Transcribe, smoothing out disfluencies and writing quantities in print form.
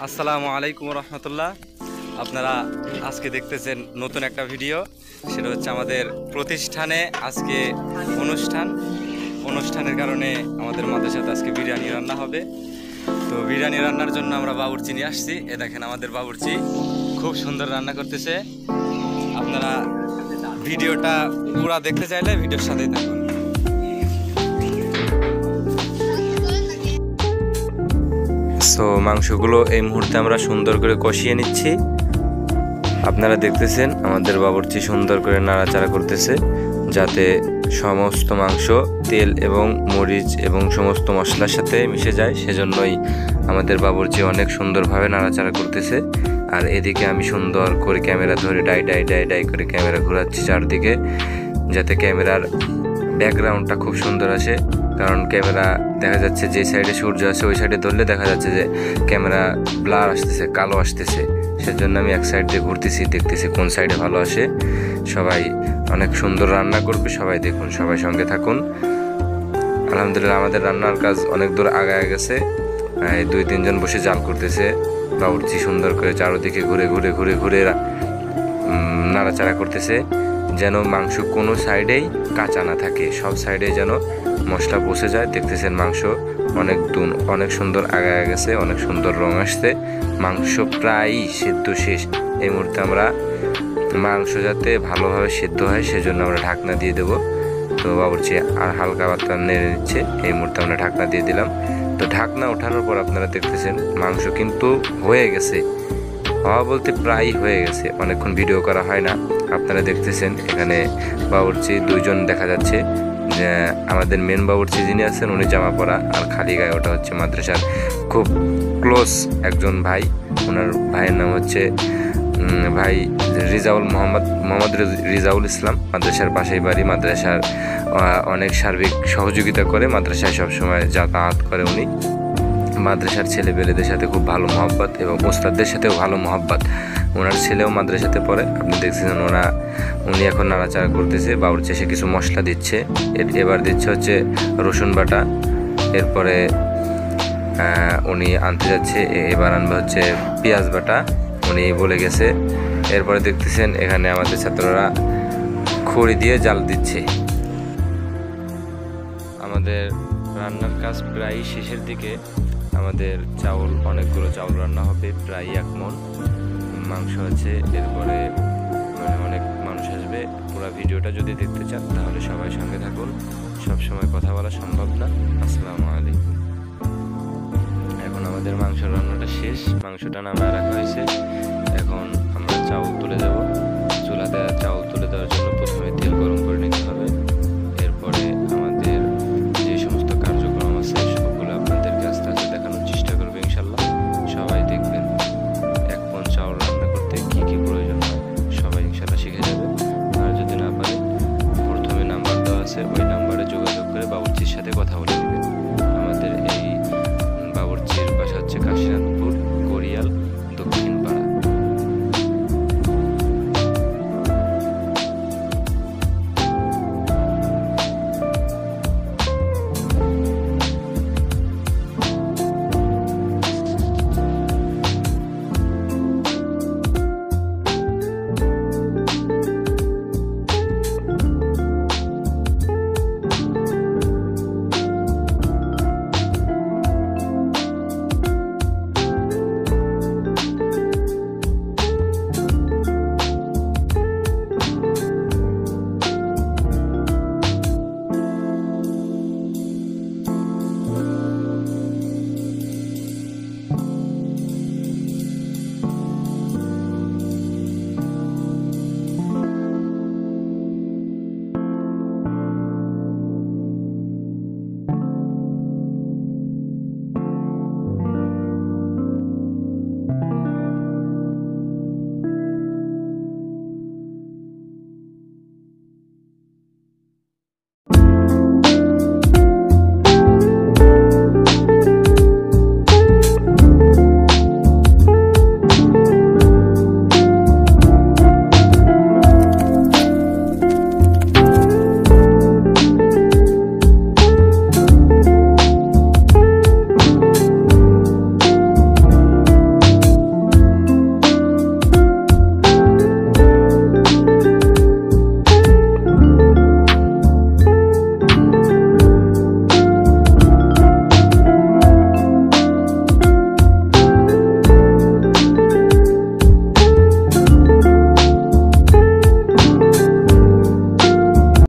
আসসালামু আলাইকুম রহমতুল্লাহ। আপনারা আজকে দেখতেছেন নতুন একটা ভিডিও। সেটা হচ্ছে আমাদের প্রতিষ্ঠানে আজকে অনুষ্ঠানের কারণে আমাদের মাদ্রাসাতে আজকে বিরিয়ানি রান্না হবে। তো বিরিয়ানি রান্নার জন্য আমরা বাবুর্চি নিয়ে আসছি। এ দেখেন আমাদের বাবুর্চি খুব সুন্দর রান্না করতেছে। আপনারা ভিডিওটা পুরা দেখতে চাইলে ভিডিওর সাথেই থাকুন। সো মাংসগুলো এই মুহূর্তে আমরা সুন্দর করে কষিয়ে নিচ্ছি। আপনারা দেখতেছেন আমাদের বাবুর্চি সুন্দর করে নাড়াচাড়া করতেছে যাতে সমস্ত মাংস তেল এবং মরিচ এবং সমস্ত মশলার সাথে মিশে যায়। সেজন্যই আমাদের বাবুর্চি অনেক সুন্দরভাবে নাড়াচাড়া করতেছে। আর এদিকে আমি সুন্দর করে ক্যামেরা ধরে ডাই ডাই ডাই ডাই করে ক্যামেরা ঘোরাচ্ছি চারদিকে, যাতে ক্যামেরার ব্যাকগ্রাউন্ডটা খুব সুন্দর আসে। কারণ ক্যামেরা দেখা যাচ্ছে যে সাইডে সূর্য আছে ওই সাইডে ধরলে দেখা যাচ্ছে যে ক্যামেরা ব্লার আসতেছে, কালো আসতেছে। সেজন্য আমি এক সাইড দিয়ে ঘুরতেছি, দেখতেছি কোন সাইডে ভালো আসে। সবাই অনেক সুন্দর রান্না করবে, সবাই দেখুন, সবাই সঙ্গে থাকুন। আলহামদুলিল্লাহ আমাদের রান্নার কাজ অনেক দূর আগায় গেছে। 2-3 জন বসে জাল করতেছে। বাবুর্চি সুন্দর করে চারদিকে ঘুরে ঘুরে ঘুরে ঘুরে নাড়াচাড়া করতেছে যেন মাংস কোনো সাইডেই কাঁচা না থাকে, সব সাইডে যেন মশলা পৌঁছে যায়। দেখতেছেন মাংস অনেক সুন্দর আগায় গেছে, অনেক সুন্দর রং আসছে। মাংস প্রায়ই সেদ্ধ শেষ। এই মুহূর্তে আমরা মাংস যাতে ভালোভাবে সেদ্ধ হয় সেজন্য আমরা ঢাকনা দিয়ে দেবো। তো বাবুর্চি আর হালকা বার্তা নেড়ে নিচ্ছে। এই মুহূর্তে আমরা ঢাকনা দিয়ে দিলাম। তো ঢাকনা ওঠানোর পর আপনারা দেখতেছেন মাংস কিন্তু হয়ে গেছে, হওয়া বলতে প্রায় হয়ে গেছে। অনেকক্ষণ ভিডিও করা হয় না। আপনারা দেখতেছেন এখানে বাবুর্চি 2 জন দেখা যাচ্ছে। আমাদের মেন বাবুর্চি যিনি আছেন উনি জামা পরা, আর খালি গায়ে ওটা হচ্ছে মাদ্রাসার খুব ক্লোজ একজন ভাই। ওনার ভাইয়ের নাম হচ্ছে ভাই মোহাম্মদ রিজাউল ইসলাম। মাদ্রাসার পাশেই বাড়ি। মাদ্রাসার অনেক সার্বিক সহযোগিতা করে, মাদ্রাসায় সবসময় যাতায়াত করে উনি। মাদ্রাসার ছেলেপেলেদের সাথে খুব ভালো মহব্বত এবং ওস্তাদদের সাথেও ভালো মহব্বত। ওনার ছেলেও মাদ্রাসাতে পড়ে। আপনি দেখছেন উনি এখন নাড়াচাড়া করতেছে। বাবুর্চি এসে কিছু মশলা দিচ্ছে। এবার দিচ্ছে হচ্ছে রসুন বাটা। এরপরে উনি আনতে যাচ্ছে, এবার আনবে হচ্ছে পেঁয়াজ বাটা, উনি বলে গেছে। এরপরে দেখতেছেন এখানে আমাদের ছাত্ররা খড়ি দিয়ে জাল দিচ্ছে। আমাদের রান্নার কাজ প্রায় শেষের দিকে। আমাদের অনেকগুলো চাউল রান্না হবে, প্রায় 1 মণ মাংস আছে। এরপরে অনেক মানুষ আসবে। পুরো ভিডিওটা যদি দেখতে চান তাহলে সবাই সঙ্গে থাকুন। সব সময় কথা বলা সম্ভব না। আসসালামু আলাইকুম। এখন আমাদের মাংস রান্নাটা শেষ, মাংসটা নামায় রাখা হয়েছে। এখন আমরা চাউল তুলে যাব।